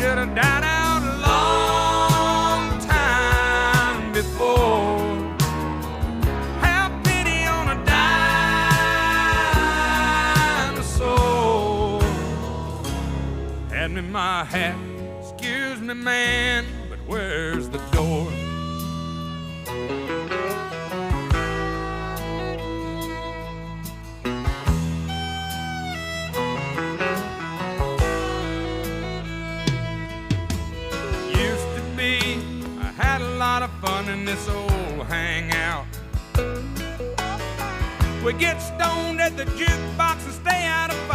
should have died out a long time before. Have pity on a dinosaur. Hand me my hat, excuse me, man, but where's the door? Had a lot of fun in this old hangout. We get stoned at the jukebox and stay out of